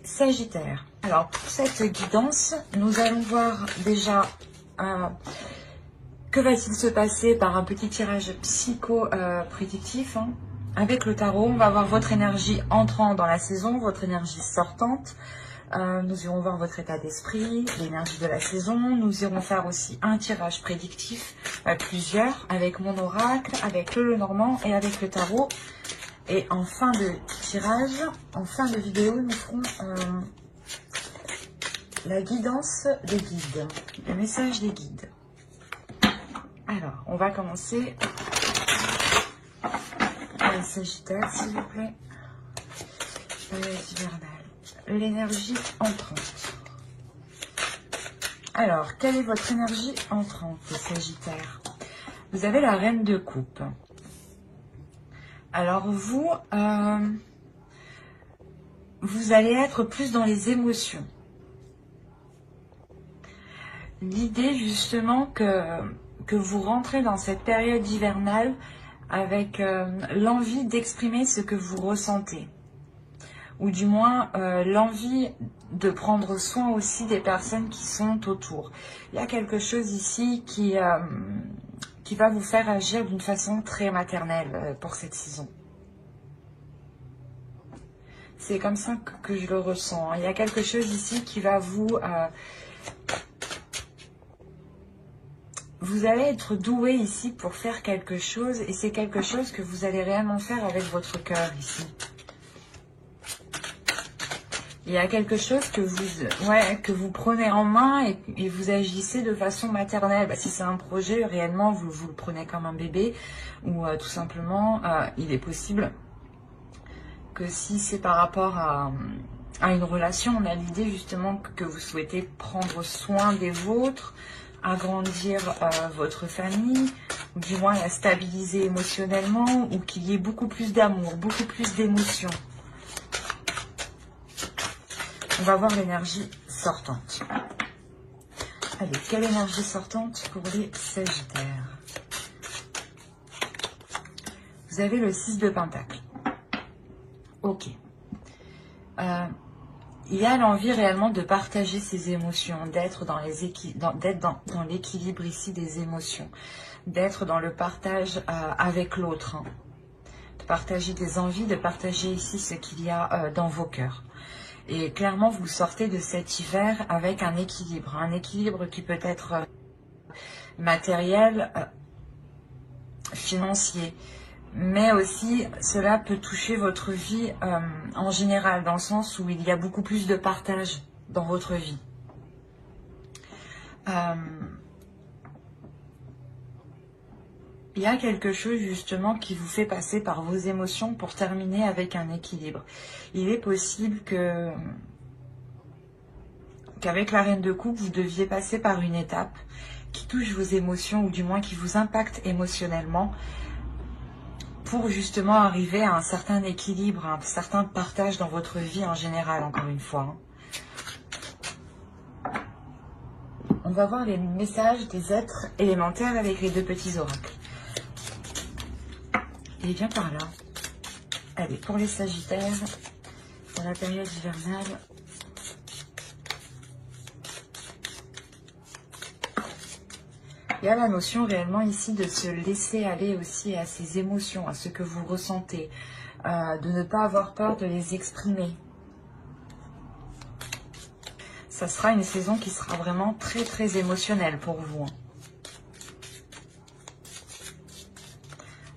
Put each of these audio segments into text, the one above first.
Sagittaire. Alors, pour cette guidance, nous allons voir déjà que va-t-il se passer par un petit tirage psycho-prédictif. Avec le tarot, on va voir votre énergie entrant dans la saison, votre énergie sortante. Nous irons voir votre état d'esprit, l'énergie de la saison. Nous irons faire aussi un tirage prédictif, plusieurs, avec mon oracle, avec le Lenormand et avec le tarot. Et en fin de tirage, en fin de vidéo, nous ferons la guidance des guides, le message des guides. Alors, on va commencer par les Sagittaires, s'il vous plaît. L'énergie entrante. Alors, quelle est votre énergie entrante, les Sagittaires? Vous avez la Reine de Coupe. Alors, vous allez être plus dans les émotions. L'idée, justement, que vous rentrez dans cette période hivernale avec l'envie d'exprimer ce que vous ressentez. Ou du moins, l'envie de prendre soin aussi des personnes qui sont autour. Il y a quelque chose ici qui va vous faire agir d'une façon très maternelle pour cette saison. C'est comme ça que je le ressens. Il y a quelque chose ici qui va vous allez être doué ici pour faire quelque chose, et c'est quelque chose que vous allez réellement faire avec votre cœur ici. Il y a quelque chose que vous prenez en main et vous agissez de façon maternelle. Bah, si c'est un projet, réellement, vous le prenez comme un bébé, ou tout simplement, il est possible que si c'est par rapport à une relation, on a l'idée justement que vous souhaitez prendre soin des vôtres, agrandir votre famille, ou du moins la stabiliser émotionnellement, ou qu'il y ait beaucoup plus d'amour, beaucoup plus d'émotions. On va voir l'énergie sortante. Allez, quelle énergie sortante pour les Sagittaires? Vous avez le 6 de Pentacle. Ok. Il y a l'envie réellement de partager ses émotions, d'être dans l'équilibre ici des émotions, d'être dans le partage avec l'autre, de partager des envies, de partager ici ce qu'il y a dans vos cœurs. Et clairement, vous sortez de cet hiver avec un équilibre qui peut être matériel, financier, mais aussi cela peut toucher votre vie en général, dans le sens où il y a beaucoup plus de partage dans votre vie. Il y a quelque chose justement qui vous fait passer par vos émotions pour terminer avec un équilibre. Il est possible qu'avec la Reine de Coupe, vous deviez passer par une étape qui touche vos émotions, ou du moins qui vous impacte émotionnellement, pour justement arriver à un certain équilibre, à un certain partage dans votre vie en général, encore une fois. On va voir les messages des êtres élémentaires avec les deux petits oracles. Il est bien par là. Allez, pour les Sagittaires, pour la période hivernale. Il y a la notion réellement ici de se laisser aller aussi à ses émotions, à ce que vous ressentez, de ne pas avoir peur de les exprimer. Ça sera une saison qui sera vraiment très très émotionnelle pour vous.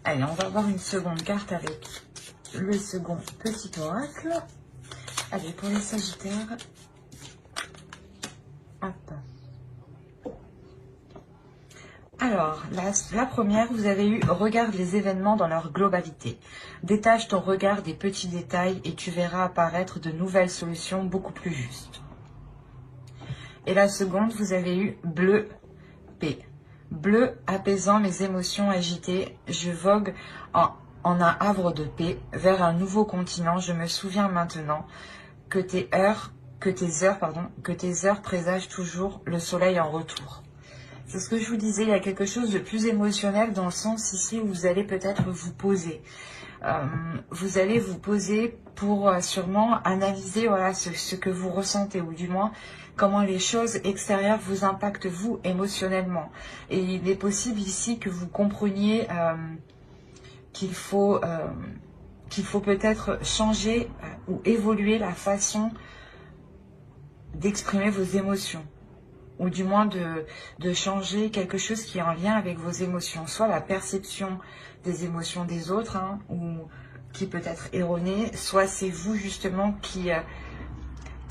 Allez, on va voir une seconde carte avec le second petit oracle. Allez, pour les Sagittaires. Hop. Alors, la première, vous avez eu « Regarde les événements dans leur globalité. Détache ton regard des petits détails et tu verras apparaître de nouvelles solutions beaucoup plus justes. » Et la seconde, vous avez eu « Bleu P. Bleu apaisant mes émotions agitées. Je vogue en un havre de paix vers un nouveau continent. Je me souviens maintenant que tes heures présagent toujours le soleil en retour. » C'est ce que je vous disais, il y a quelque chose de plus émotionnel dans le sens ici où vous allez peut-être vous poser. vous allez vous poser pour sûrement analyser voilà, ce que vous ressentez, ou du moins comment les choses extérieures vous impactent vous émotionnellement. Et il est possible ici que vous compreniez qu'il faut peut-être changer ou évoluer la façon d'exprimer vos émotions, ou du moins de changer quelque chose qui est en lien avec vos émotions, soit la perception des émotions des autres, hein, ou qui peut être erronée, soit c'est vous justement qui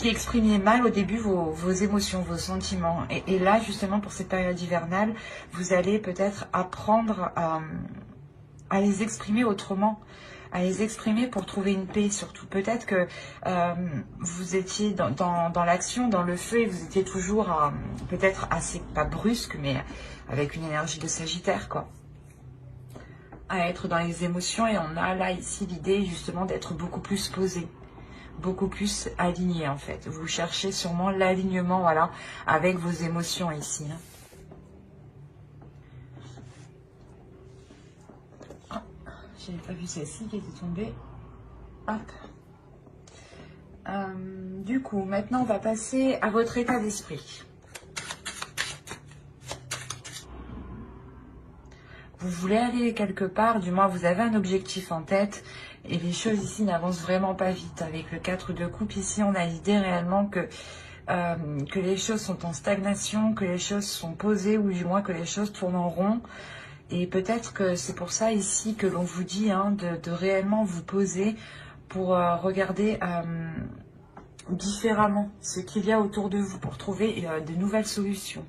exprimiez mal au début vos émotions, vos sentiments. Et là, justement, pour cette période hivernale, vous allez peut-être apprendre à les exprimer autrement, à les exprimer pour trouver une paix surtout. Peut-être que vous étiez dans l'action, dans le feu, et vous étiez toujours peut-être assez, pas brusque, mais avec une énergie de Sagittaire, quoi. À être dans les émotions, et on a là ici l'idée justement d'être beaucoup plus posé, beaucoup plus aligné en fait. Vous cherchez sûrement l'alignement, voilà, avec vos émotions ici, hein. Je n'ai pas vu celle-ci qui était tombée. Hop. Du coup, maintenant, on va passer à votre état d'esprit. Vous voulez aller quelque part, du moins vous avez un objectif en tête, et les choses ici n'avancent vraiment pas vite. Avec le 4 de coupe, ici, on a l'idée réellement que les choses sont en stagnation, que les choses sont posées, ou du moins que les choses tournent en rond. Et peut-être que c'est pour ça ici que l'on vous dit hein, de réellement vous poser pour regarder différemment ce qu'il y a autour de vous, pour trouver de nouvelles solutions.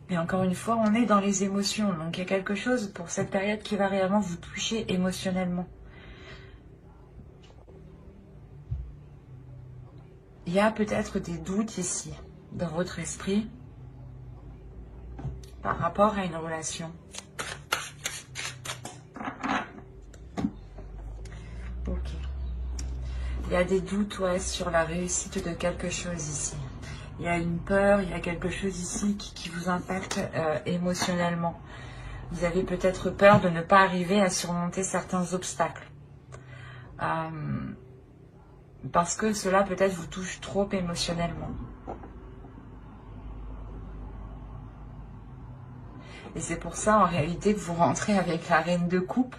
Et encore une fois, on est dans les émotions, donc il y a quelque chose pour cette période qui va réellement vous toucher émotionnellement. Il y a peut-être des doutes ici, dans votre esprit, par rapport à une relation. Ok. Il y a des doutes ouais, sur la réussite de quelque chose ici. Il y a une peur, il y a quelque chose ici qui vous impacte émotionnellement. Vous avez peut-être peur de ne pas arriver à surmonter certains obstacles. Parce que cela peut-être vous touche trop émotionnellement. Et c'est pour ça, en réalité, que vous rentrez avec la reine de coupe.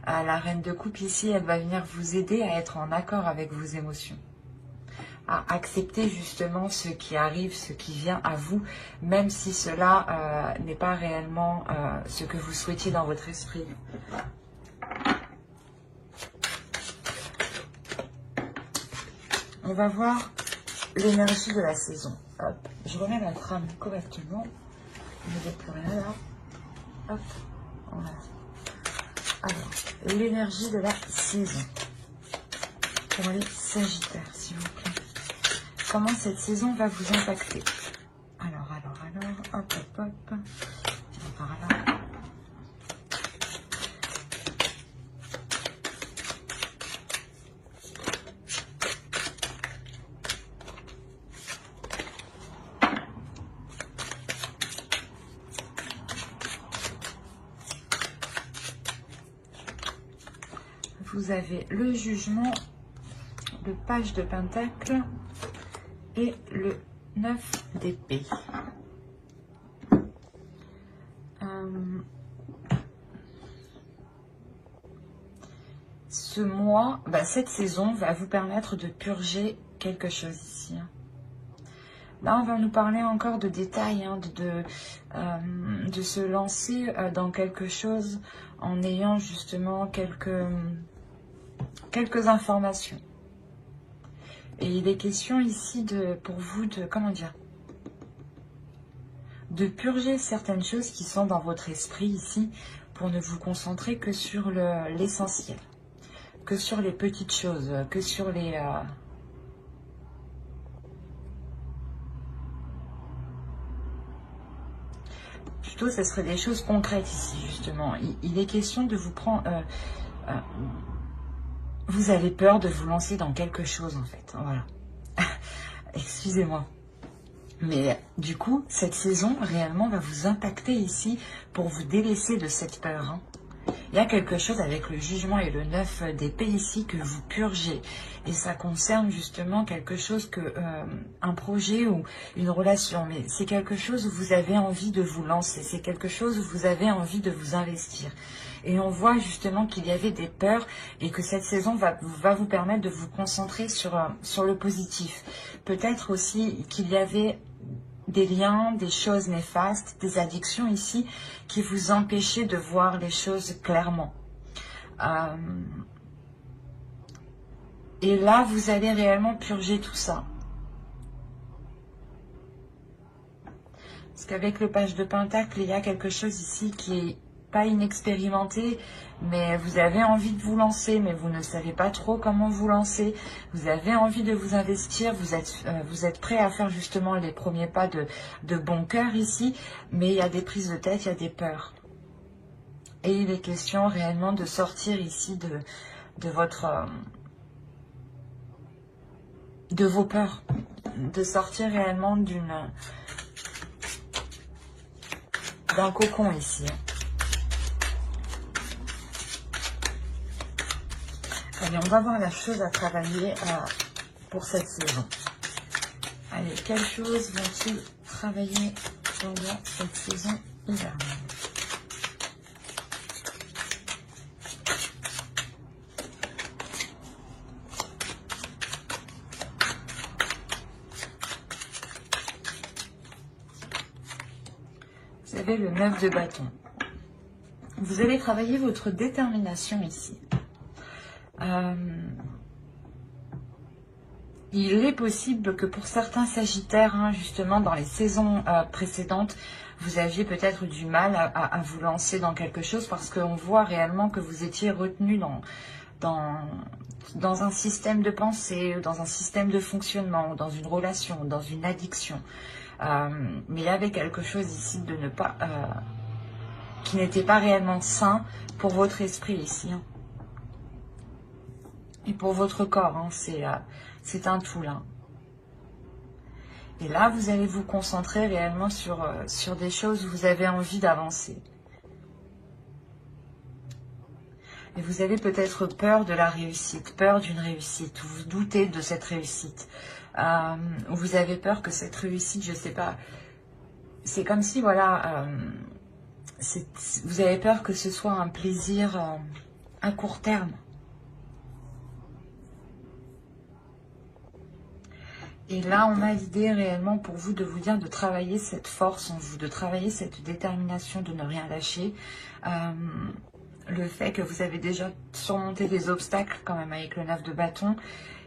La reine de coupe, ici, elle va venir vous aider à être en accord avec vos émotions. À accepter justement ce qui arrive, ce qui vient à vous, même si cela n'est pas réellement ce que vous souhaitiez dans votre esprit. On va voir l'énergie de la saison. Hop, je remets la trame correctement. Il ne n'y a plus rien là. Hop, voilà. Alors, l'énergie de la saison. Pour les Sagittaires, s'il vous plaît. Comment cette saison va vous impacter? Alors, hop, hop, hop. Par là. Vous avez le jugement, le page de pentacle et le 9 d'épée. Ce mois, cette saison va vous permettre de purger quelque chose ici. Là, on va nous parler encore de détails, hein, de se lancer dans quelque chose en ayant justement quelques informations. Et il est question ici pour vous de, comment dire, de purger certaines choses qui sont dans votre esprit ici pour ne vous concentrer que sur l'essentiel, que sur les petites choses, que sur les... Plutôt, ce serait des choses concrètes ici, justement. Il est question de vous prendre... vous avez peur de vous lancer dans quelque chose, en fait. Voilà. Excusez-moi. Mais du coup, cette saison, réellement, va vous impacter ici pour vous délaisser de cette peur. Hein. Il y a quelque chose avec le jugement et le 9 d'épée ici que vous purgez. Et ça concerne justement quelque chose que un projet ou une relation. Mais c'est quelque chose où vous avez envie de vous lancer. C'est quelque chose où vous avez envie de vous investir. Et on voit justement qu'il y avait des peurs et que cette saison va vous permettre de vous concentrer sur le positif. Peut-être aussi qu'il y avait des liens, des choses néfastes, des addictions ici qui vous empêchaient de voir les choses clairement. Et là, vous allez réellement purger tout ça. Parce qu'avec le page de Pentacle, il y a quelque chose ici qui est pas inexpérimenté, mais vous avez envie de vous lancer, mais vous ne savez pas trop comment vous lancer. Vous avez envie de vous investir, vous êtes prêt à faire justement les premiers pas de bon cœur ici, mais il y a des prises de tête, il y a des peurs. Et il est question réellement de sortir ici de vos peurs, de sortir réellement d'un cocon ici. Allez, on va voir la chose à travailler pour cette saison. Allez, quelles choses vont-ils travailler pendant cette saison hivernale? Vous avez le 9 de bâton. Vous allez travailler votre détermination ici. Il est possible que pour certains sagittaires, justement dans les saisons précédentes, vous aviez peut-être du mal à vous lancer dans quelque chose parce qu'on voit réellement que vous étiez retenu dans un système de pensée, dans un système de fonctionnement, dans une relation, dans une addiction. Mais il y avait quelque chose ici de ne pas, qui n'était pas réellement sain pour votre esprit ici. Et pour votre corps, c'est un tout là. Et là, vous allez vous concentrer réellement sur des choses où vous avez envie d'avancer. Et vous avez peut-être peur de la réussite, peur d'une réussite, ou vous doutez de cette réussite. Ou vous avez peur que cette réussite, je ne sais pas, c'est comme si, voilà, vous avez peur que ce soit un plaisir à court terme. Et là, on a l'idée réellement pour vous de vous dire de travailler cette force en vous, de travailler cette détermination de ne rien lâcher. Le fait que vous avez déjà surmonté des obstacles quand même avec le 9 de bâton.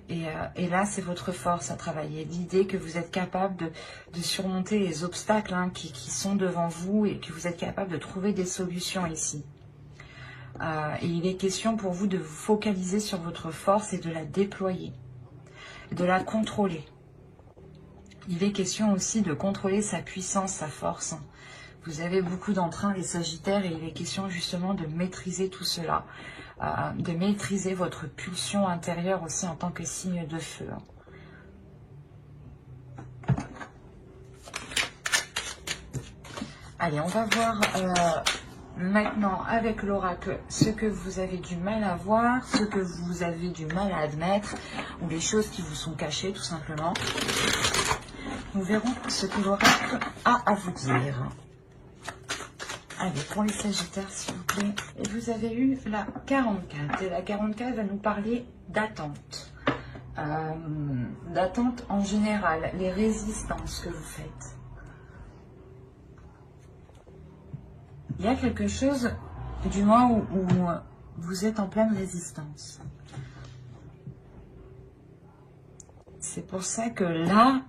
Et là, c'est votre force à travailler. L'idée que vous êtes capable de surmonter les obstacles qui sont devant vous et que vous êtes capable de trouver des solutions ici. Et il est question pour vous de vous focaliser sur votre force et de la déployer, de la contrôler. Il est question aussi de contrôler sa puissance, sa force. Vous avez beaucoup d'entrain, les Sagittaires, et il est question justement de maîtriser tout cela, de maîtriser votre pulsion intérieure aussi en tant que signe de feu. Allez, on va voir maintenant avec l'oracle ce que vous avez du mal à voir, ce que vous avez du mal à admettre, ou les choses qui vous sont cachées tout simplement. Nous verrons ce que l'oracle a à vous dire. Allez, pour les Sagittaires, s'il vous plaît. Et vous avez eu la 44. Et la 44 va nous parler d'attente. D'attente en général, les résistances que vous faites. Il y a quelque chose, du moins, où vous êtes en pleine résistance. C'est pour ça que là,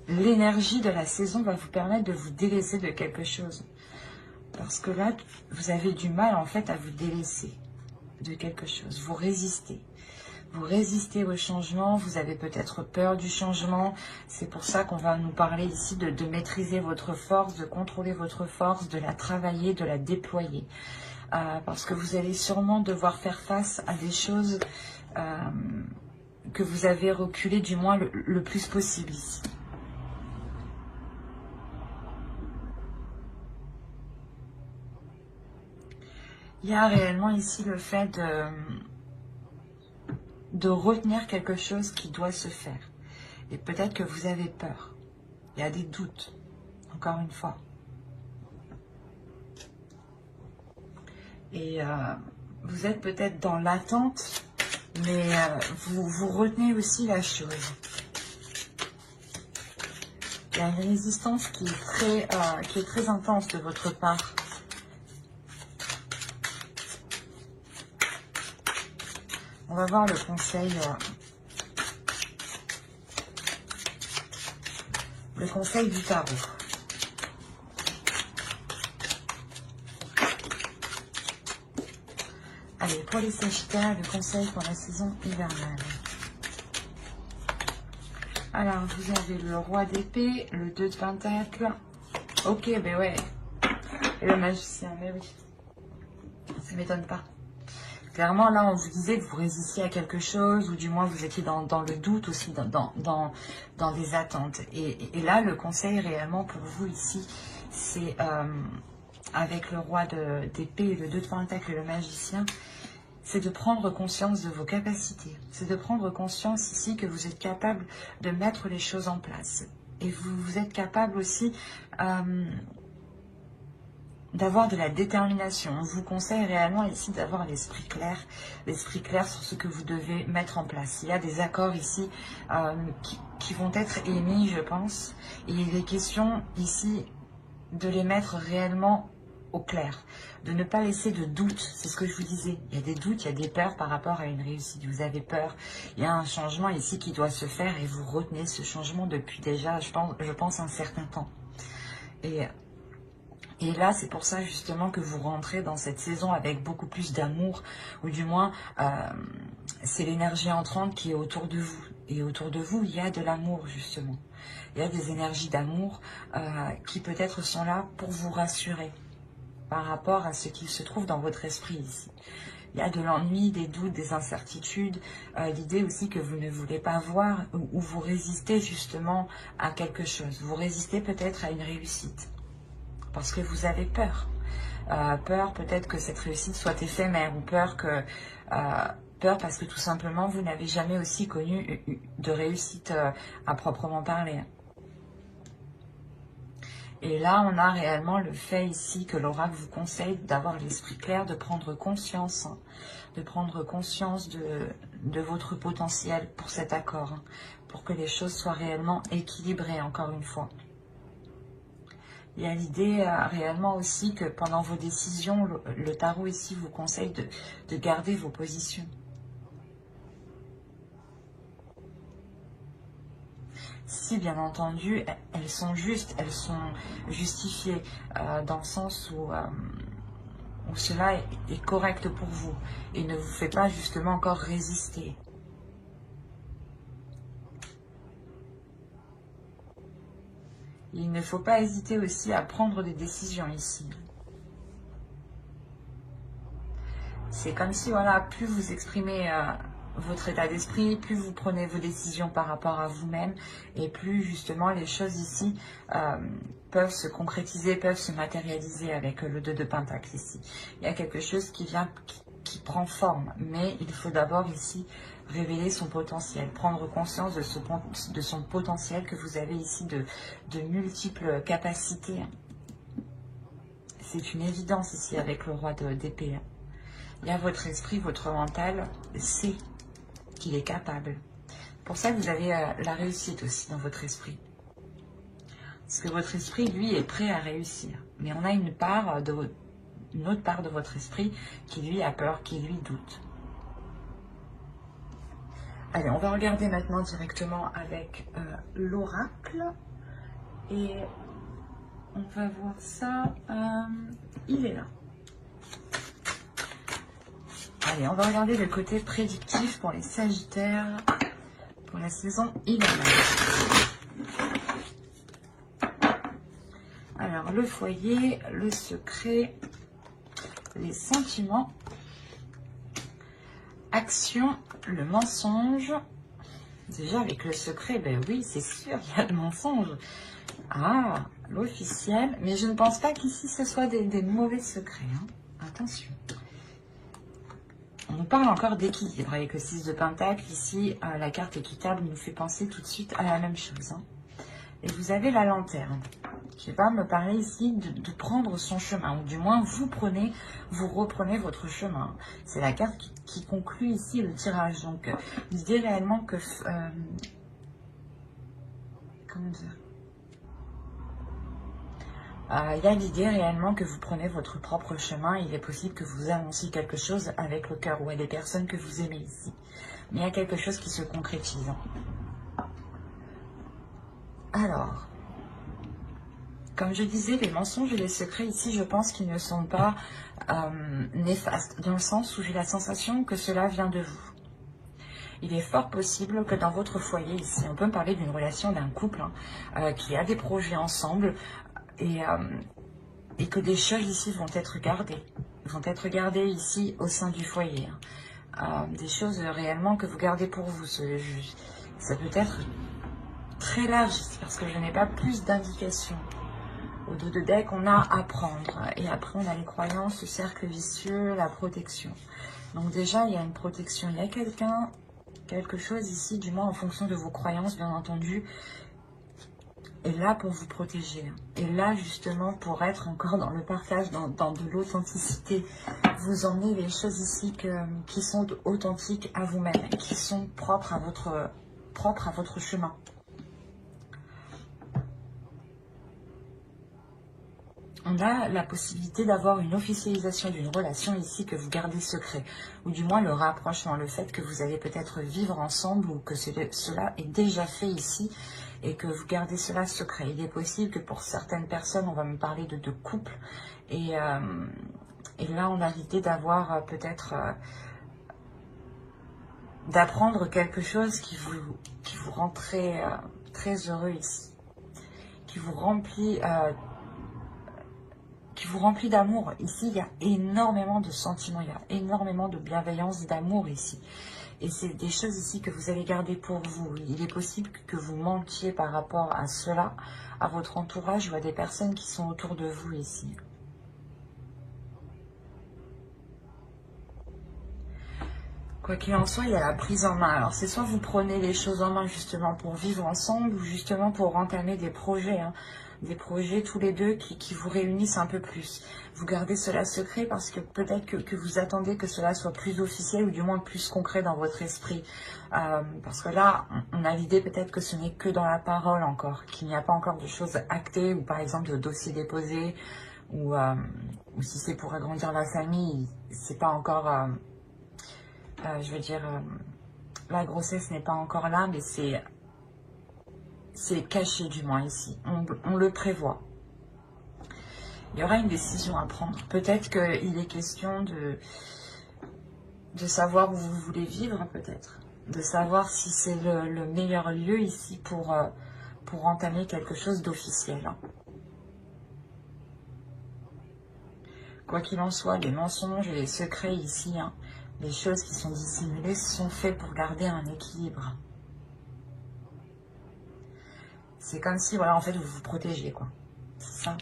l'énergie de la saison va vous permettre de vous délaisser de quelque chose. Parce que là, vous avez du mal en fait à vous délaisser de quelque chose. Vous résistez. Vous résistez au changement. Vous avez peut-être peur du changement. C'est pour ça qu'on va nous parler ici de maîtriser votre force, de contrôler votre force, de la travailler, de la déployer. Parce que vous allez sûrement devoir faire face à des choses que vous avez reculées du moins le plus possible ici. Il y a réellement ici le fait de retenir quelque chose qui doit se faire. Et peut-être que vous avez peur. Il y a des doutes, encore une fois. Et vous êtes peut-être dans l'attente, mais vous retenez aussi la chose. Il y a une résistance qui est très intense de votre part. On va voir le conseil du tarot. Allez, pour les Sagittaires, le conseil pour la saison hivernale. Alors, vous avez le roi d'épée, le 2 de pentacle. Ok, ben ouais. Et le magicien, mais oui. Ça ne m'étonne pas. Clairement, là, on vous disait que vous résistiez à quelque chose, ou du moins vous étiez dans le doute aussi, dans des attentes. Et là, le conseil réellement pour vous ici, c'est avec le roi d'épée, le 2 de pentacle et le magicien, c'est de prendre conscience de vos capacités. C'est de prendre conscience ici que vous êtes capable de mettre les choses en place. Et vous êtes capable aussi d'avoir de la détermination. On vous conseille réellement ici d'avoir l'esprit clair sur ce que vous devez mettre en place. Il y a des accords ici qui vont être émis, je pense. Et il est question ici de les mettre réellement au clair, de ne pas laisser de doute. C'est ce que je vous disais. Il y a des doutes, il y a des peurs par rapport à une réussite. Vous avez peur. Il y a un changement ici qui doit se faire et vous retenez ce changement depuis déjà, je pense un certain temps. Et là, c'est pour ça justement que vous rentrez dans cette saison avec beaucoup plus d'amour, ou du moins, c'est l'énergie entrante qui est autour de vous. Et autour de vous, il y a de l'amour justement. Il y a des énergies d'amour qui peut-être sont là pour vous rassurer par rapport à ce qu'il se trouve dans votre esprit ici. Il y a de l'ennui, des doutes, des incertitudes, l'idée aussi que vous ne voulez pas voir ou vous résistez justement à quelque chose. Vous résistez peut-être à une réussite parce que vous avez peur. Peur peut-être que cette réussite soit éphémère ou peur parce que tout simplement vous n'avez jamais aussi connu de réussite à proprement parler. Et là, on a réellement le fait ici que l'oracle vous conseille d'avoir l'esprit clair, de prendre conscience de votre potentiel pour cet accord, pour que les choses soient réellement équilibrées, encore une fois. Il y a l'idée réellement aussi que pendant vos décisions, le tarot ici vous conseille de garder vos positions. Si bien entendu, elles sont justes, elles sont justifiées dans le sens où cela est correct pour vous et ne vous fait pas justement encore résister. Il ne faut pas hésiter aussi à prendre des décisions ici. C'est comme si, voilà, plus vous exprimez votre état d'esprit, plus vous prenez vos décisions par rapport à vous-même, et plus justement les choses ici peuvent se concrétiser, peuvent se matérialiser avec le 2 de pentacle ici. Il y a quelque chose qui prend forme, mais il faut d'abord ici révéler son potentiel, prendre conscience de son potentiel que vous avez ici de multiples capacités. C'est une évidence ici avec le roi d'épée. Il y a votre esprit, votre mental sait qu'il est capable. Pour ça, vous avez la réussite aussi dans votre esprit. Parce que votre esprit, lui, est prêt à réussir. Mais on a une autre part de votre esprit qui, lui, a peur, qui, lui, doute. Allez, on va regarder maintenant directement avec l'oracle. Et on va voir ça. Il est là. Allez, on va regarder le côté prédictif pour les Sagittaires pour la saison hivernale. Alors, le foyer, le secret, les sentiments, action, le mensonge. Déjà, avec le secret, ben oui, c'est sûr, il y a le mensonge. Ah, l'officiel. Mais je ne pense pas qu'ici, ce soit des mauvais secrets. Hein. Attention. nous parle encore d'équilibre. Avec le 6 de Pentacle, ici, la carte équitable nous fait penser tout de suite à la même chose. Hein. Et vous avez la lanterne, qui va me parler ici de prendre son chemin, ou du moins vous reprenez votre chemin. C'est la carte qui conclut ici le tirage. Donc, l'idée réellement que... comment dire, il y a l'idée réellement que vous prenez votre propre chemin. Il est possible que vous annonciez quelque chose avec le cœur ou à des personnes que vous aimez ici. Mais il y a quelque chose qui se concrétise. Alors, comme je disais, les mensonges et les secrets ici, je pense qu'ils ne sont pas néfastes, dans le sens où j'ai la sensation que cela vient de vous. Il est fort possible que dans votre foyer ici, on peut me parler d'une relation d'un couple qui a des projets ensemble, et que des choses ici vont être gardées ici au sein du foyer. Des choses réellement que vous gardez pour vous. Ça peut être très large ici, parce que je n'ai pas plus d'indications. Au dos de deck, on a à prendre. Et après, on a les croyances, le cercle vicieux, la protection. Donc déjà, il y a une protection. Il y a quelque chose ici, du moins en fonction de vos croyances, bien entendu, est là pour vous protéger. Et là, justement, pour être encore dans le partage, dans de l'authenticité. Vous emmenez les choses ici qui sont authentiques à vous-même, qui sont propres à votre chemin. On a la possibilité d'avoir une officialisation d'une relation ici que vous gardez secret, ou du moins le rapprochement, le fait que vous allez peut-être vivre ensemble ou que cela est déjà fait ici et que vous gardez cela secret. Il est possible que pour certaines personnes, on va me parler de couple et là on a l'idée d'avoir peut-être d'apprendre quelque chose qui vous rend très heureux ici, qui vous remplit d'amour. Ici, il y a énormément de sentiments, il y a énormément de bienveillance, d'amour ici. Et c'est des choses ici que vous allez garder pour vous. Il est possible que vous mentiez par rapport à cela, à votre entourage ou à des personnes qui sont autour de vous ici. Quoi qu'il en soit, il y a la prise en main. Alors, c'est soit vous prenez les choses en main justement pour vivre ensemble ou justement pour entamer des projets, hein. Des projets tous les deux qui vous réunissent un peu plus. Vous gardez cela secret parce que peut-être que vous attendez que cela soit plus officiel ou du moins plus concret dans votre esprit. Parce que là, on a l'idée peut-être que ce n'est que dans la parole encore, qu'il n'y a pas encore de choses actées ou par exemple de dossiers déposés ou si c'est pour agrandir la famille, c'est pas encore... je veux dire, la grossesse n'est pas encore là, mais c'est caché du moins ici. On le prévoit. Il y aura une décision à prendre. Peut-être qu'il est question de savoir où vous voulez vivre, peut-être. De savoir si c'est le meilleur lieu ici pour entamer quelque chose d'officiel. Quoi qu'il en soit, les mensonges et les secrets ici, hein, les choses qui sont dissimulées sont faites pour garder un équilibre. C'est comme si, voilà, en fait, vous vous protégez, quoi. C'est ça.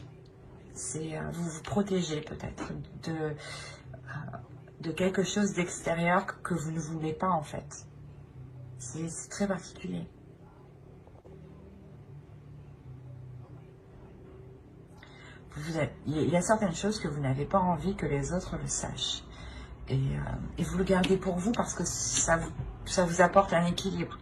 C'est vous vous protégez peut-être de quelque chose d'extérieur que vous ne voulez pas, en fait. C'est très particulier. Il y a certaines choses que vous n'avez pas envie que les autres le sachent. Et vous le gardez pour vous parce que ça vous apporte un équilibre.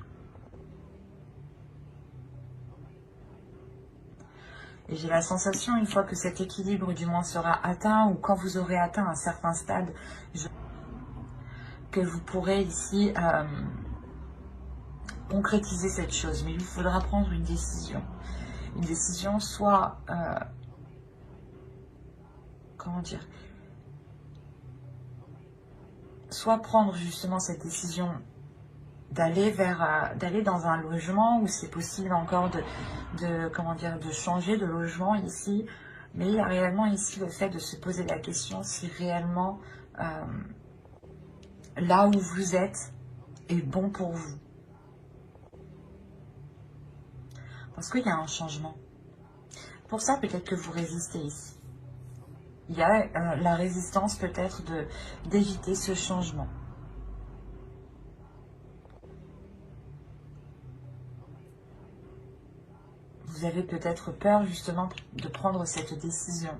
Et j'ai la sensation, une fois que cet équilibre du moins sera atteint, ou quand vous aurez atteint un certain stade, que vous pourrez ici concrétiser cette chose. Mais il vous faudra prendre une décision. Une décision soit... comment dire, soit prendre justement cette décision d'aller dans un logement où c'est possible encore comment dire, de changer de logement ici, mais il y a réellement ici le fait de se poser la question si réellement là où vous êtes est bon pour vous. Parce qu'il y a un changement. Pour ça, peut-être que vous résistez ici. Il y a la résistance peut-être d'éviter ce changement. vous avez peut-être peur justement de prendre cette décision.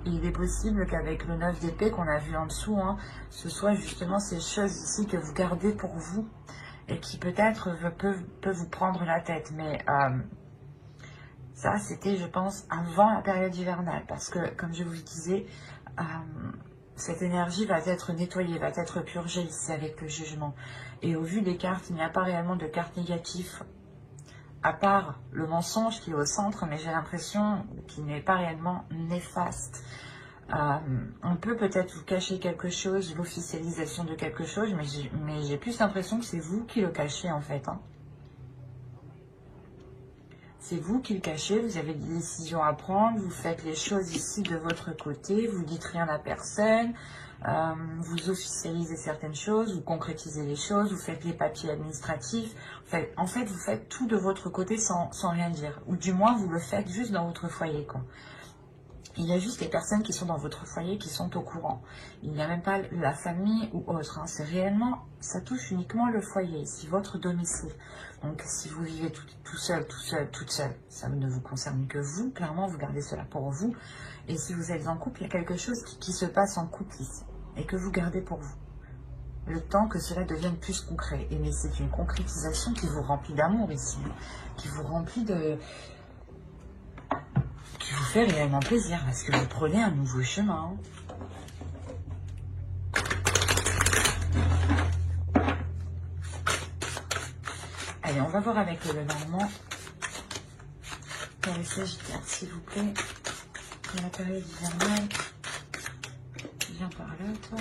Il est possible qu'avec le 9 d'épée qu'on a vu en dessous, hein, ce soit justement ces choses ici que vous gardez pour vous et qui peut-être peuvent vous prendre la tête. Mais ça, c'était, je pense, avant la période hivernale. Parce que, comme je vous le disais, cette énergie va être nettoyée, va être purgée ici avec le jugement. Et au vu des cartes, il n'y a pas réellement de cartes négatives, à part le mensonge qui est au centre, mais j'ai l'impression qu'il n'est pas réellement néfaste. On peut peut-être vous cacher quelque chose, l'officialisation de quelque chose, mais j'ai plus l'impression que c'est vous qui le cachez en fait. Hein. C'est vous qui le cachez, vous avez des décisions à prendre, vous faites les choses ici de votre côté, vous dites rien à personne, vous officialisez certaines choses, vous concrétisez les choses, vous faites les papiers administratifs. En fait, vous faites tout de votre côté sans rien dire. Ou du moins, vous le faites juste dans votre foyer, quoi. Il y a juste les personnes qui sont dans votre foyer qui sont au courant. Il n'y a même pas la famille ou autre. Hein. C'est réellement, ça touche uniquement le foyer, ici, votre domicile. Donc, si vous vivez tout seul, toute seule, ça ne vous concerne que vous. Clairement, vous gardez cela pour vous. Et si vous êtes en couple, il y a quelque chose qui se passe en couple ici et que vous gardez pour vous. Le temps que cela devienne plus concret. Et mais c'est une concrétisation qui vous remplit d'amour ici, hein, qui vous remplit de... qui vous fait réellement plaisir parce que vous prenez un nouveau chemin. Allez, on va voir avec le Normand. Pour les Sagittaires, s'il vous plaît. Dans la période hivernale. Viens par là, toi.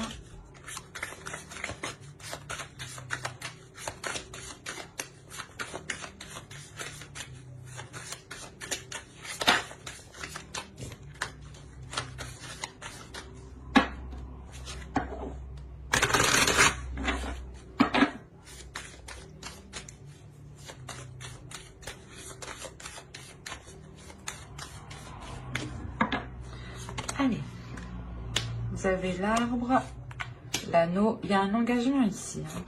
Allez, vous avez l'arbre, l'anneau, il y a un engagement ici. Hein.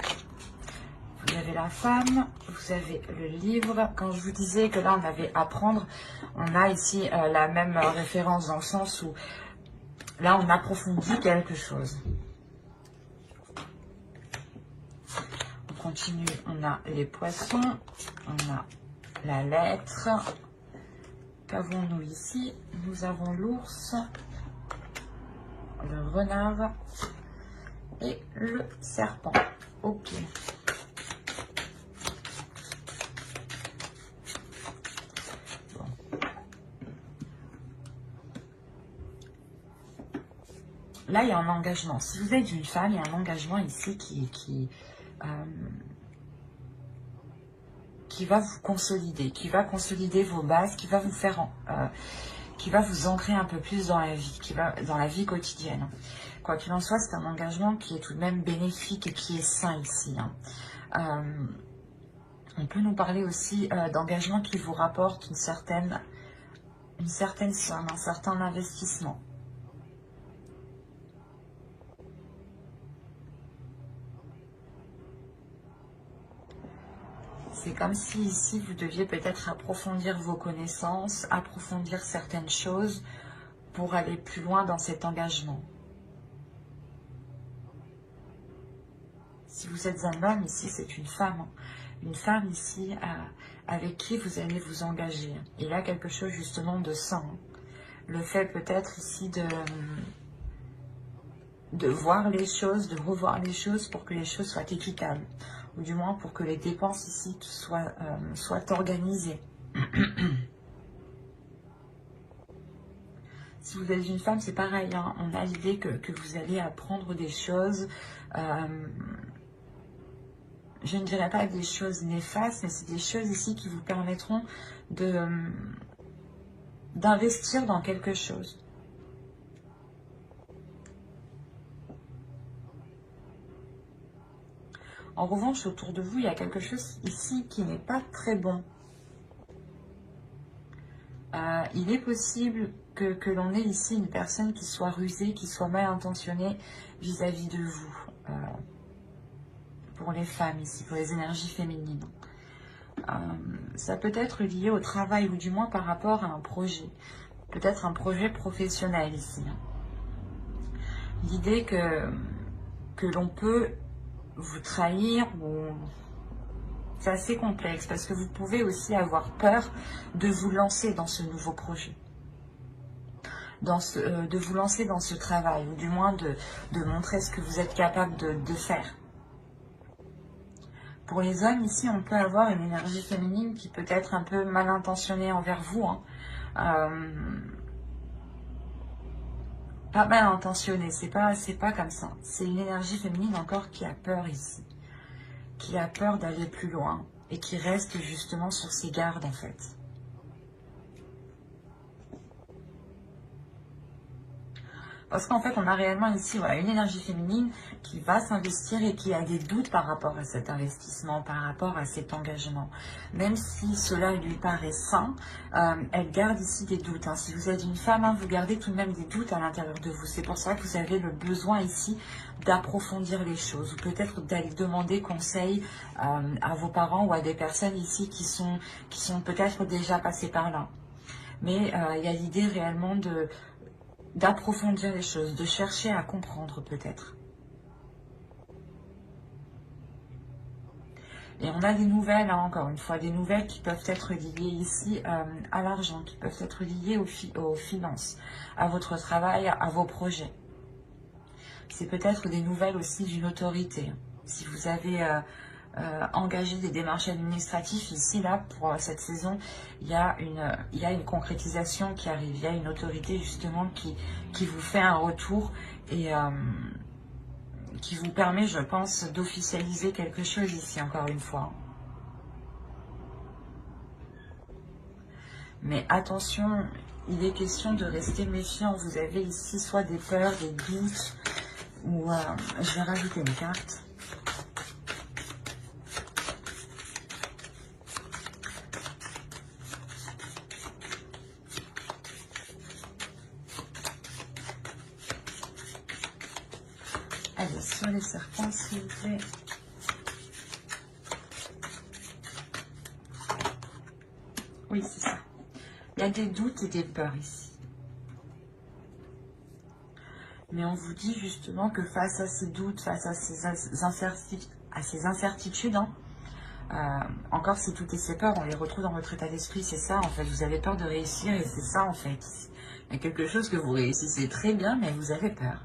Vous avez la femme, vous avez le livre. Quand je vous disais que là on avait à prendre, on a ici la même référence dans le sens où là on approfondit quelque chose. On continue, on a les poissons, on a la lettre. Qu'avons-nous ici? Nous avons l'ours, le renard et le serpent. Ok. Bon. Là, il y a un engagement. Si vous êtes une femme, il y a un engagement ici qui va vous consolider, qui va consolider vos bases, qui va vous faire... qui va vous ancrer un peu plus dans la vie, dans la vie quotidienne. Quoi qu'il en soit, c'est un engagement qui est tout de même bénéfique et qui est sain ici. Hein. On peut nous parler aussi d'engagement qui vous rapporte une certaine somme, un certain investissement. C'est comme si ici, vous deviez peut-être approfondir vos connaissances, approfondir certaines choses pour aller plus loin dans cet engagement. Si vous êtes un homme, ici, c'est une femme. Une femme ici avec qui vous allez vous engager. Il y a quelque chose justement de sain. Le fait peut-être ici de voir les choses, de revoir les choses pour que les choses soient équitables. Ou du moins pour que les dépenses ici soient organisées. Si vous êtes une femme, c'est pareil. Hein. On a l'idée que vous allez apprendre des choses. Je ne dirais pas des choses néfastes, mais c'est des choses ici qui vous permettront d'investir dans quelque chose. En revanche, autour de vous, il y a quelque chose ici qui n'est pas très bon. Il est possible que l'on ait ici une personne qui soit rusée, qui soit mal intentionnée vis-à-vis de vous. Pour les femmes ici, pour les énergies féminines. Ça peut être lié au travail ou du moins par rapport à un projet. Peut-être un projet professionnel ici. L'idée que l'on peut vous trahir, ou c'est assez complexe parce que vous pouvez aussi avoir peur de vous lancer dans ce nouveau projet. De vous lancer dans ce travail, ou du moins de montrer ce que vous êtes capable de faire. Pour les hommes, ici, on peut avoir une énergie féminine qui peut être un peu mal intentionnée envers vous. Pas mal intentionnée, c'est pas comme ça. C'est une énergie féminine encore qui a peur ici. Qui a peur d'aller plus loin et qui reste justement sur ses gardes en fait. Parce qu'en fait, on a réellement ici voilà, une énergie féminine qui va s'investir et qui a des doutes par rapport à cet investissement, par rapport à cet engagement. Même si cela lui paraît sain, elle garde ici des doutes. Hein. Si vous êtes une femme, hein, vous gardez tout de même des doutes à l'intérieur de vous. C'est pour ça que vous avez le besoin ici d'approfondir les choses. Ou peut-être d'aller demander conseil à vos parents ou à des personnes ici qui sont peut-être déjà passées par là. Mais il y a l'idée réellement d'approfondir les choses, de chercher à comprendre peut-être. Et on a des nouvelles, hein, encore une fois, des nouvelles qui peuvent être liées ici à l'argent, qui peuvent être liées aux finances, à votre travail, à vos projets. C'est peut-être des nouvelles aussi d'une autorité. Si vous avez engagé des démarches administratives, ici, là, pour cette saison, il y a une concrétisation qui arrive. Il y a une autorité, justement, qui vous fait un retour et qui vous permet, je pense, d'officialiser quelque chose ici, encore une fois. Mais attention, il est question de rester méfiant. Vous avez ici soit des peurs, des doutes, ou je vais rajouter une carte. Allez, sur les serpents, s'il vous plaît. Oui, c'est ça. Il y a des doutes et des peurs ici. Mais on vous dit justement que face à ces doutes, face à ces incertitudes, hein, encore si toutes ces peurs, on les retrouve dans votre état d'esprit, c'est ça en fait. Vous avez peur de réussir et c'est ça en fait. Il y a quelque chose que vous réussissez très bien, mais vous avez peur.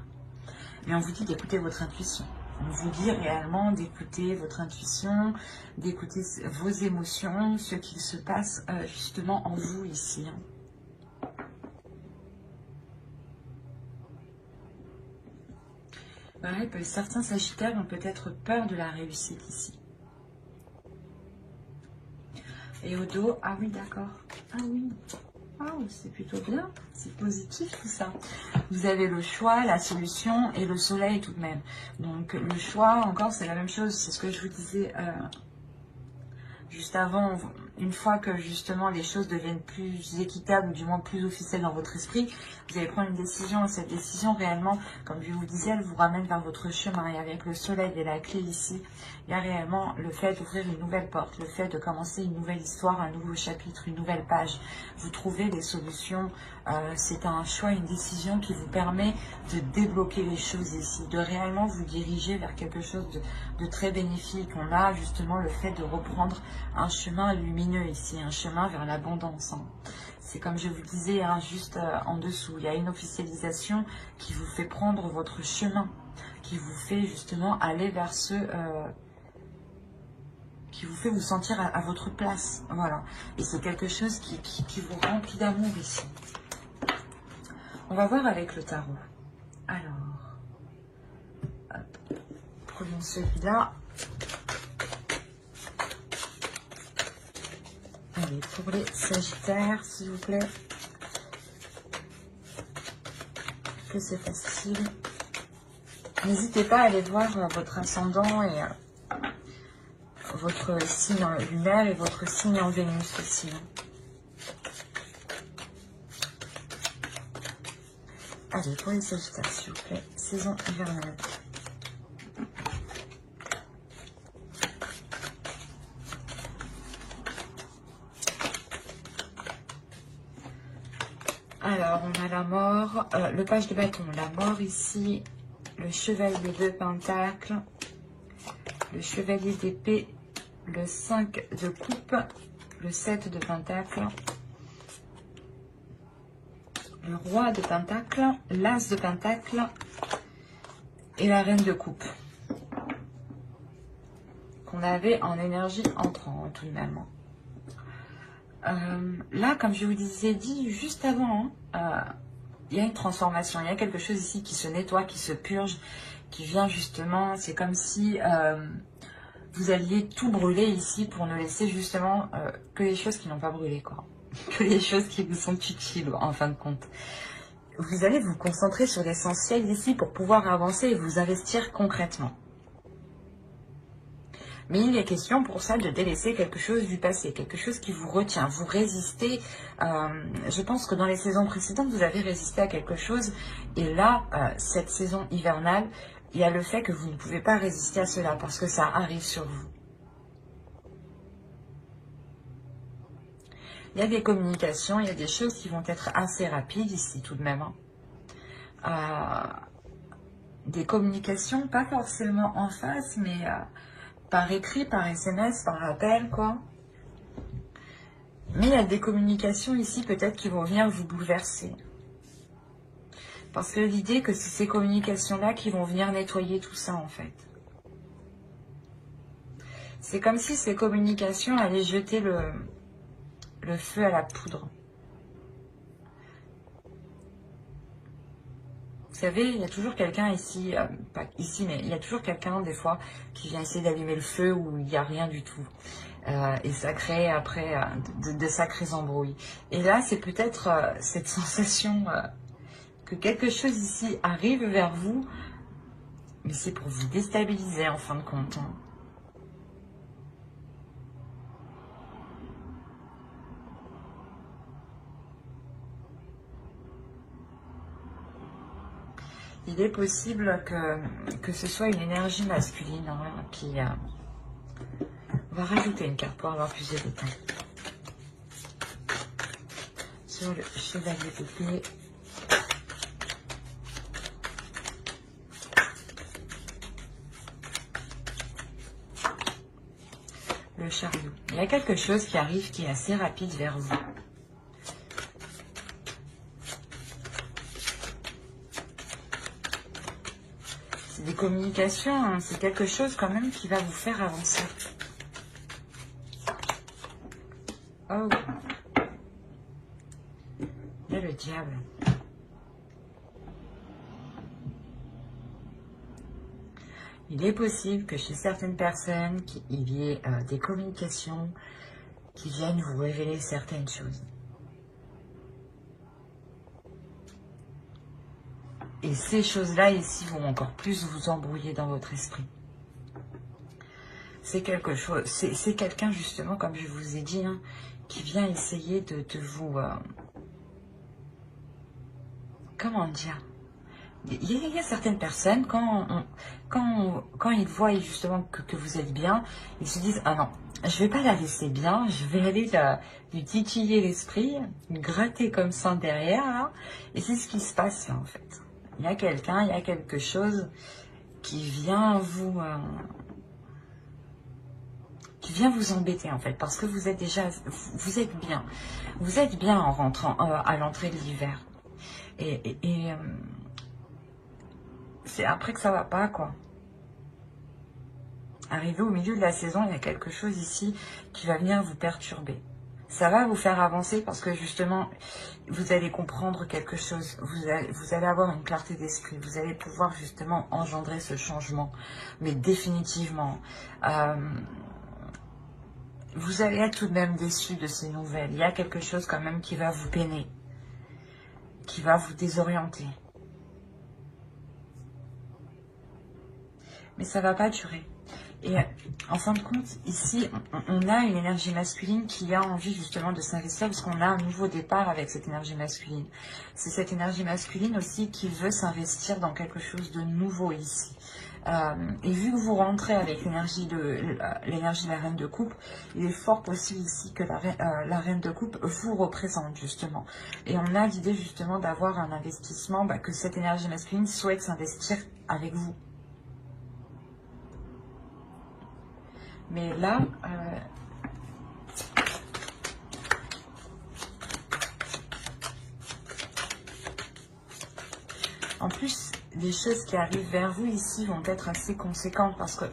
Mais on vous dit d'écouter votre intuition. On vous dit réellement d'écouter votre intuition, d'écouter vos émotions, ce qu'il se passe justement en vous ici. Pareil, certains sagittaires ont peut-être peur de la réussite ici. Et au dos, ah oui, d'accord. Ah oui. Ah, c'est plutôt bien, c'est positif tout ça. Vous avez le choix, la solution et le soleil tout de même. Donc le choix, encore, c'est la même chose. C'est ce que je vous disais juste avant. Une fois que justement les choses deviennent plus équitables, ou du moins plus officielles dans votre esprit, vous allez prendre une décision. Et cette décision, réellement, comme je vous disais, elle vous ramène vers votre chemin. Et avec le soleil et la clé ici, il y a réellement le fait d'ouvrir une nouvelle porte, le fait de commencer une nouvelle histoire, un nouveau chapitre, une nouvelle page. Vous trouvez des solutions. C'est un choix, une décision qui vous permet de débloquer les choses ici, de réellement vous diriger vers quelque chose de très bénéfique. On a justement le fait de reprendre un chemin lumineux ici, un chemin vers l'abondance. Hein. C'est comme je vous disais, hein, juste en dessous, il y a une officialisation qui vous fait prendre votre chemin, qui vous fait justement aller vers ce... qui vous fait vous sentir à votre place. Voilà. Et c'est quelque chose qui vous remplit d'amour ici. On va voir avec le tarot. Alors, hop, prenons celui-là. Allez, pour les sagittaires, s'il vous plaît. Que c'est facile. N'hésitez pas à aller voir votre ascendant et votre signe lunaire et votre signe en Vénus aussi. Allez, pour les Sagittaires, s'il vous plaît. Saison hivernale. Alors, on a la mort, le page de bâton, la mort ici, le chevalier de pentacle, le chevalier d'épée, le 5 de coupe, le 7 de pentacle, le roi de pentacle, l'as de pentacle et la reine de coupe. Qu'on avait en énergie entrant tout de même. Là, comme je vous dit juste avant, il y a une transformation, il y a quelque chose ici qui se nettoie, qui se purge, qui vient justement, c'est comme si vous alliez tout brûler ici pour ne laisser justement que les choses qui n'ont pas brûlé, quoi. Que les choses qui vous sont utiles en fin de compte. Vous allez vous concentrer sur l'essentiel ici pour pouvoir avancer et vous investir concrètement. Mais il est question pour ça de délaisser quelque chose du passé, quelque chose qui vous retient. Vous résistez, je pense que dans les saisons précédentes, vous avez résisté à quelque chose. Et là, cette saison hivernale, il y a le fait que vous ne pouvez pas résister à cela parce que ça arrive sur vous. Il y a des communications, il y a des choses qui vont être assez rapides ici tout de même. Des communications, pas forcément en face, mais... par écrit, par SMS, par appel, quoi. Mais il y a des communications ici, peut-être, qui vont venir vous bouleverser. Parce que l'idée que c'est ces communications-là qui vont venir nettoyer tout ça, en fait. C'est comme si ces communications allaient jeter le feu à la poudre. Vous savez, il y a toujours quelqu'un ici, pas ici, mais il y a toujours quelqu'un, des fois, qui vient essayer d'allumer le feu où il n'y a rien du tout. Et ça crée, après, de sacrés embrouilles. Et là, c'est peut-être cette sensation que quelque chose ici arrive vers vous, mais c'est pour vous déstabiliser, en fin de compte. Hein. Il est possible que ce soit une énergie masculine hein, qui... On va rajouter une carte pour avoir plus de détails. Sur le chevalier d'épée. Le chariot. Il y a quelque chose qui arrive qui est assez rapide vers vous. Des communications, hein, c'est quelque chose quand même qui va vous faire avancer. Oh, il y a le diable. Il est possible que chez certaines personnes, il y ait des communications qui viennent vous révéler certaines choses. Et ces choses-là ici vont encore plus vous embrouiller dans votre esprit. C'est quelque chose, c'est quelqu'un justement, comme je vous ai dit, hein, qui vient essayer de vous... comment dire? Il y a certaines personnes, quand ils voient justement que vous êtes bien, ils se disent « Ah non, je vais pas la laisser bien, je vais aller lui titiller l'esprit, gratter comme ça derrière. Là. » Et c'est ce qui se passe là en fait. Il y a quelqu'un, il y a quelque chose qui vient vous embêter en fait, parce que vous êtes déjà, vous êtes bien en rentrant à l'entrée de l'hiver. Et c'est après que ça va pas quoi. Arrivé au milieu de la saison, il y a quelque chose ici qui va venir vous perturber. Ça va vous faire avancer parce que justement, vous allez comprendre quelque chose. Vous allez avoir une clarté d'esprit. Vous allez pouvoir justement engendrer ce changement. Mais définitivement, vous allez être tout de même déçu de ces nouvelles. Il y a quelque chose quand même qui va vous peiner. Qui va vous désorienter. Mais ça ne va pas durer. Et en fin de compte, ici, on a une énergie masculine qui a envie justement de s'investir parce qu'on a un nouveau départ avec cette énergie masculine. C'est cette énergie masculine aussi qui veut s'investir dans quelque chose de nouveau ici. Et vu que vous rentrez avec l'énergie de la reine de coupe, il est fort possible ici que la reine de coupe vous représente justement. Et on a l'idée justement d'avoir un investissement, que cette énergie masculine souhaite s'investir avec vous. Mais là, en plus, les choses qui arrivent vers vous ici vont être assez conséquentes parce que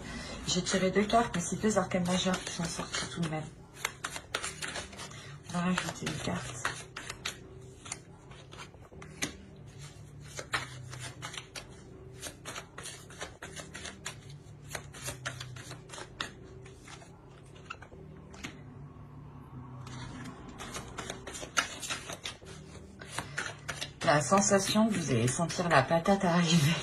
j'ai tiré 2 cartes, mais c'est 2 arcanes majeures qui sont sortis tout de même. On va rajouter une carte. La sensation que vous allez sentir la patate arriver.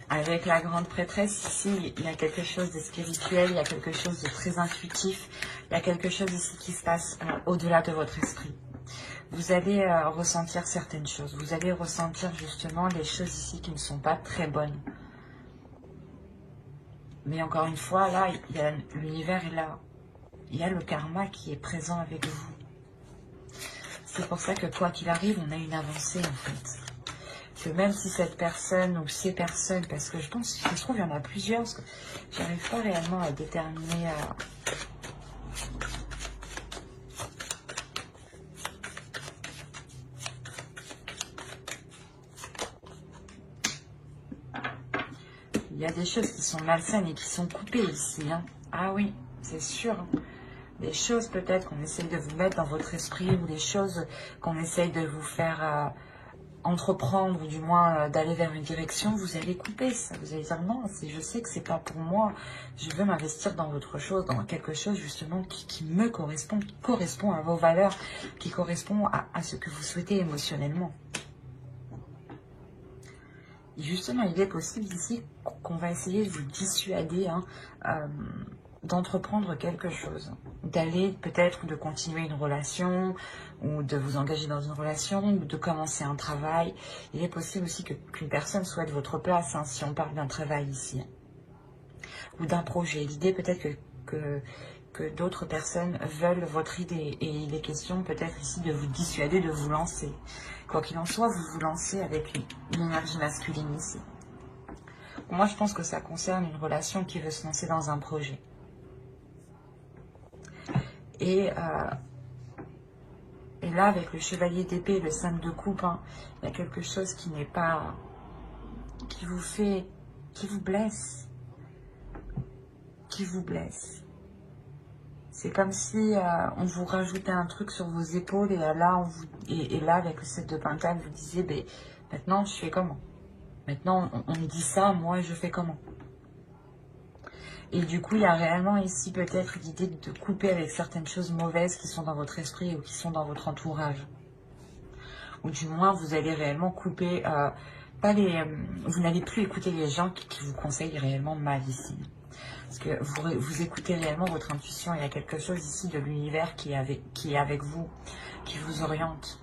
Avec la grande prêtresse, ici, il y a quelque chose de spirituel, il y a quelque chose de très intuitif, il y a quelque chose ici qui se passe au-delà de votre esprit. Vous allez ressentir certaines choses, vous allez ressentir justement les choses ici qui ne sont pas très bonnes. Mais encore une fois, là, l'univers est là. Il y a le karma qui est présent avec vous. C'est pour ça que quoi qu'il arrive, on a une avancée en fait. Que même si cette personne ou ces personnes, parce que je pense que ça se trouve, il y en a plusieurs, parce que j'arrive pas réellement à déterminer... Il y a des choses qui sont malsaines et qui sont coupées ici. Hein. Ah oui, c'est sûr. Des choses peut-être qu'on essaye de vous mettre dans votre esprit ou des choses qu'on essaye de vous faire entreprendre ou du moins d'aller vers une direction, vous allez couper ça. Vous allez dire non, je sais que c'est pas pour moi. Je veux m'investir dans autre chose, dans quelque chose justement qui me correspond, qui correspond à vos valeurs, qui correspond à ce que vous souhaitez émotionnellement. Et justement, il est possible ici qu'on va essayer de vous dissuader d'entreprendre quelque chose, d'aller peut-être de continuer une relation ou de vous engager dans une relation ou de commencer un travail. Il est possible aussi qu'une personne souhaite votre place, hein, si on parle d'un travail ici, ou d'un projet. L'idée peut-être que d'autres personnes veulent votre idée et il est question peut-être ici de vous dissuader de vous lancer. Quoi qu'il en soit, vous vous lancez avec une énergie masculine ici. Moi, je pense que ça concerne une relation qui veut se lancer dans un projet. Et là, avec le chevalier d'épée et le 5 de coupe, hein, il y a quelque chose qui n'est pas... qui vous blesse. Qui vous blesse. C'est comme si on vous rajoutait un truc sur vos épaules et là, avec le 7 de Pentacle, vous disiez, ben, maintenant, je fais comment? Maintenant, on me dit ça, moi, je fais comment? Et du coup, il y a réellement ici peut-être l'idée de couper avec certaines choses mauvaises qui sont dans votre esprit ou qui sont dans votre entourage. Ou du moins, vous allez réellement couper, vous n'allez plus écouter les gens qui vous conseillent réellement mal ici. Parce que vous écoutez réellement votre intuition. Il y a quelque chose ici de l'univers qui est avec vous, qui vous oriente.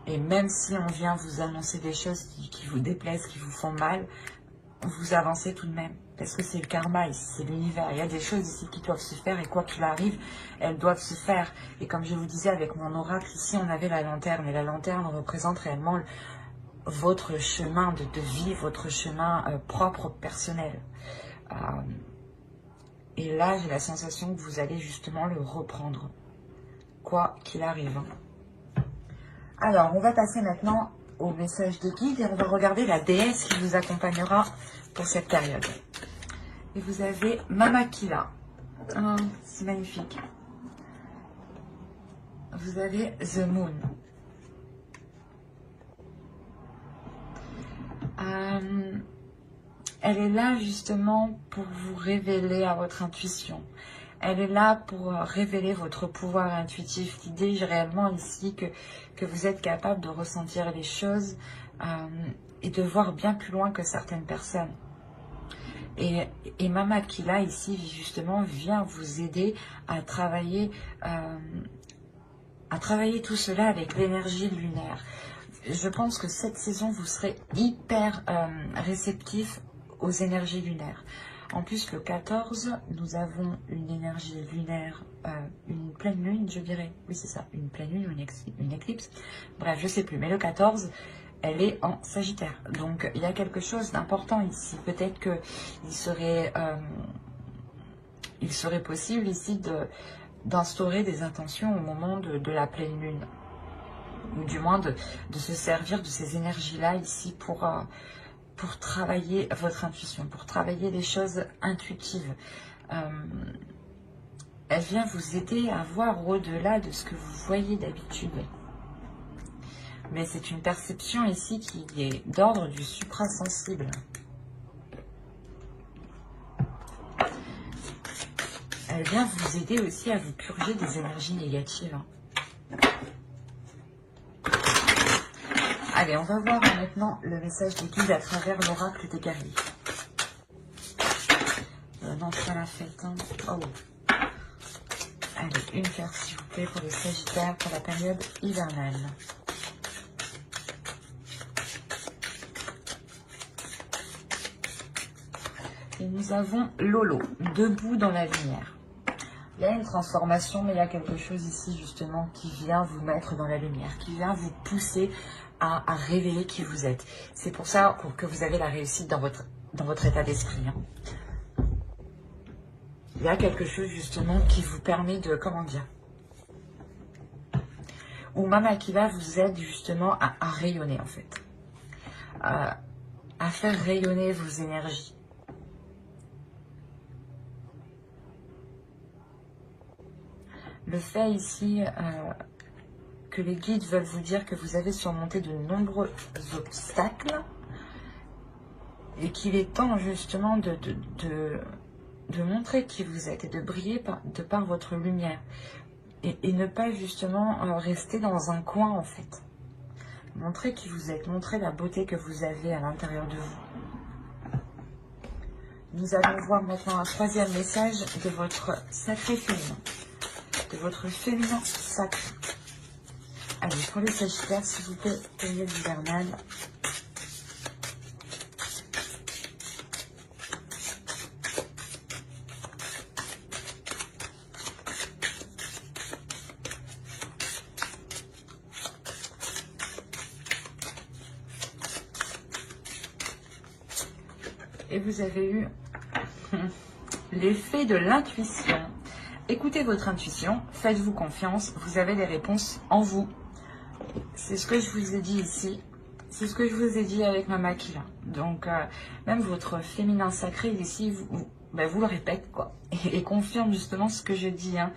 Et même si on vient vous annoncer des choses qui vous déplaisent, qui vous font mal, vous avancez tout de même. Parce que c'est le karma ici, c'est l'univers. Il y a des choses ici qui doivent se faire et quoi qu'il arrive, elles doivent se faire. Et comme je vous disais avec mon oracle, ici on avait la lanterne. Et la lanterne représente réellement votre chemin de vie, votre chemin propre, personnel. Et là, j'ai la sensation que vous allez justement le reprendre. Quoi qu'il arrive. Alors, on va passer maintenant au message de guide et on va regarder la déesse qui vous accompagnera pour cette période. Et vous avez Mamakila. Oh, c'est magnifique. Vous avez The Moon. Elle est là justement pour vous révéler à votre intuition. Elle est là pour révéler votre pouvoir intuitif. L'idée réellement ici que vous êtes capable de ressentir les choses et de voir bien plus loin que certaines personnes. Et Mama Kila ici justement vient vous aider à travailler tout cela avec l'énergie lunaire. Je pense que cette saison vous serez hyper réceptif aux énergies lunaires. En plus le 14 nous avons une énergie lunaire, une pleine lune je dirais, oui c'est ça, une pleine lune ou une éclipse, bref je sais plus, mais le 14 elle est en Sagittaire. Donc, il y a quelque chose d'important ici. Peut-être qu'il serait possible ici d'instaurer des intentions au moment de la pleine lune. Ou du moins de se servir de ces énergies-là ici pour travailler votre intuition, pour travailler les choses intuitives. Elle vient vous aider à voir au-delà de ce que vous voyez d'habitude. Mais c'est une perception ici qui est d'ordre du suprasensible. Elle vient vous aider aussi à vous purger des énergies négatives. Allez, on va voir maintenant le message des guides à travers l'oracle des guerriers. Non, c'est pas la fête. Hein. Oh. Allez, une carte s'il vous plaît pour les Sagittaires pour la période hivernale. Et nous avons Lolo, debout dans la lumière. Il y a une transformation, mais il y a quelque chose ici justement qui vient vous mettre dans la lumière, qui vient vous pousser à révéler qui vous êtes. C'est pour ça que vous avez la réussite dans votre état d'esprit. Hein. Il y a quelque chose justement qui vous permet de, comment dire, ou Mama Kila vous aide justement à rayonner en fait, à faire rayonner vos énergies. Le fait ici que les guides veulent vous dire que vous avez surmonté de nombreux obstacles et qu'il est temps justement de montrer qui vous êtes et de briller par votre lumière et ne pas justement rester dans un coin en fait. Montrez qui vous êtes, montrez la beauté que vous avez à l'intérieur de vous. Nous allons voir maintenant un troisième message de votre sacré féminin. De votre féminin sacré. Allez, pour les Sagittaires, s'il vous plaît, période hivernale. Et vous avez eu l'effet de l'intuition. Écoutez votre intuition, faites-vous confiance, vous avez les réponses en vous. C'est ce que je vous ai dit ici, c'est ce que je vous ai dit avec Mama Kila. Donc, même votre féminin sacré ici, vous le répète, quoi, et confirme justement ce que je dis. Hein.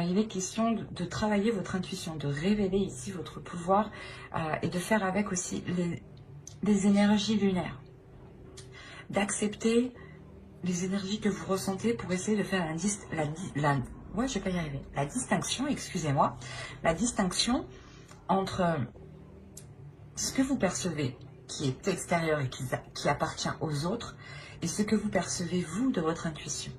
Il est question de travailler votre intuition, de révéler ici votre pouvoir et de faire avec aussi les énergies lunaires. D'accepter les énergies que vous ressentez pour essayer de faire la distinction, excusez-moi, la distinction entre ce que vous percevez qui est extérieur et qui appartient aux autres et ce que vous percevez vous de votre intuition.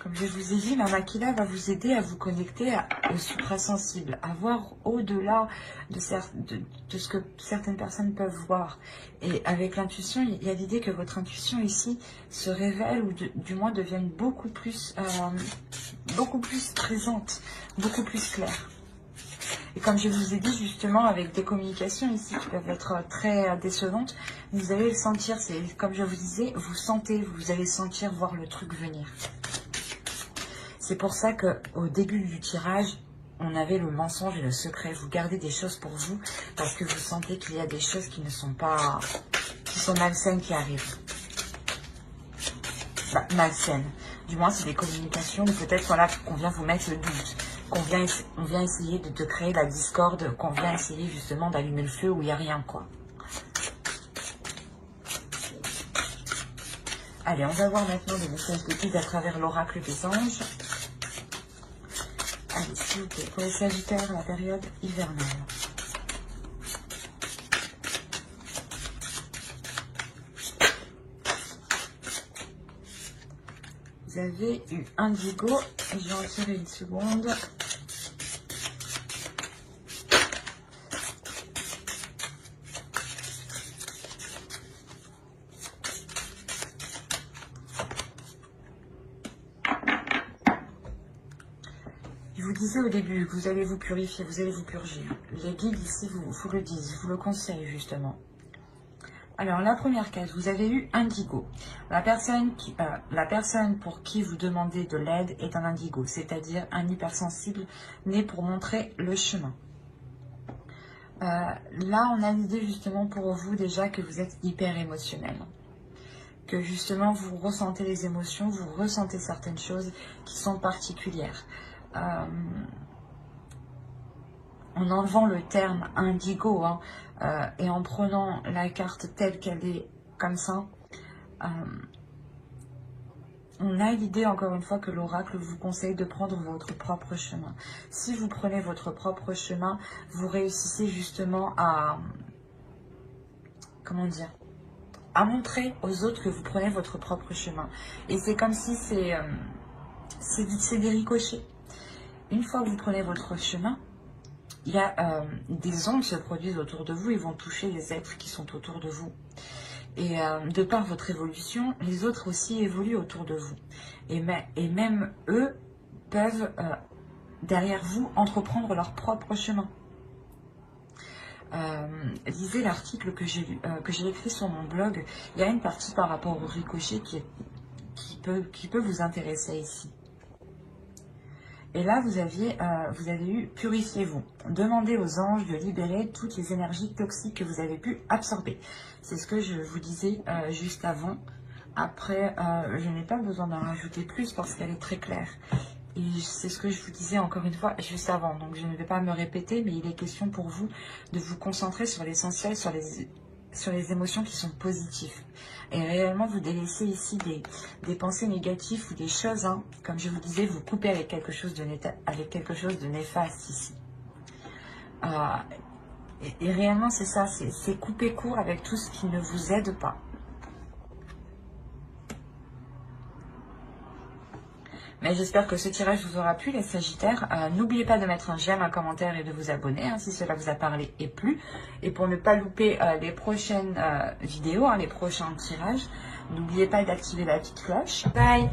Comme je vous ai dit, Mama Kila va vous aider à vous connecter au suprasensible, à voir au-delà de ce que certaines personnes peuvent voir. Et avec l'intuition, il y a l'idée que votre intuition ici se révèle ou du moins devienne beaucoup plus présente, beaucoup plus claire. Et comme je vous ai dit justement, avec des communications ici qui peuvent être très décevantes, vous allez le sentir, c'est comme je vous disais, vous allez sentir voir le truc venir. C'est pour ça qu'au début du tirage, on avait le mensonge et le secret. Vous gardez des choses pour vous parce que vous sentez qu'il y a des choses qui ne sont pas, qui sont malsaines qui arrivent. Malsaines. Du moins, c'est des communications où peut-être voilà, qu'on vient vous mettre le doute, qu'on vient essayer de créer la discorde, qu'on vient essayer justement d'allumer le feu où il n'y a rien, quoi. Allez, on va voir maintenant les messages de guide à travers l'oracle des anges. Allez, s'il vous plaît, pour les Sagittaires, la période hivernale. Vous avez eu Indigo, et je vais en tirer une seconde. Je vous disais au début que vous allez vous purifier, vous allez vous purger. Les guides ici vous le disent, vous le conseillent justement. Alors, la première case, vous avez eu Indigo. La personne pour qui vous demandez de l'aide est un Indigo, c'est-à-dire un hypersensible né pour montrer le chemin. Là, on a l'idée justement pour vous déjà que vous êtes hyper émotionnel. Que justement, vous ressentez les émotions, vous ressentez certaines choses qui sont particulières. En enlevant le terme indigo et en prenant la carte telle qu'elle est comme ça, on a l'idée encore une fois que l'oracle vous conseille de prendre votre propre chemin. Si vous prenez votre propre chemin, vous réussissez justement à, comment dire, à montrer aux autres que vous prenez votre propre chemin. Et c'est comme si c'est des ricochets. Une fois que vous prenez votre chemin, il y a des ondes qui se produisent autour de vous et vont toucher les êtres qui sont autour de vous. Et de par votre évolution, les autres aussi évoluent autour de vous. Et même eux peuvent, derrière vous, entreprendre leur propre chemin. Lisez l'article que j'ai écrit sur mon blog. Il y a une partie par rapport au ricochet qui peut vous intéresser ici. Et là, vous avez eu « Purifiez-vous ». Demandez aux anges de libérer toutes les énergies toxiques que vous avez pu absorber. C'est ce que je vous disais juste avant. Après, je n'ai pas besoin d'en rajouter plus parce qu'elle est très claire. Et c'est ce que je vous disais encore une fois juste avant. Donc, je ne vais pas me répéter, mais il est question pour vous de vous concentrer sur l'essentiel, sur les émotions qui sont positives. Et réellement, vous délaissez ici des pensées négatives ou des choses, comme je vous disais, vous coupez avec quelque chose de néfaste ici. Et réellement, c'est ça, c'est couper court avec tout ce qui ne vous aide pas. Mais j'espère que ce tirage vous aura plu, les Sagittaires. N'oubliez pas de mettre un j'aime, un commentaire et de vous abonner si cela vous a parlé et plu. Et pour ne pas louper les prochaines vidéos, les prochains tirages, n'oubliez pas d'activer la petite cloche. Bye!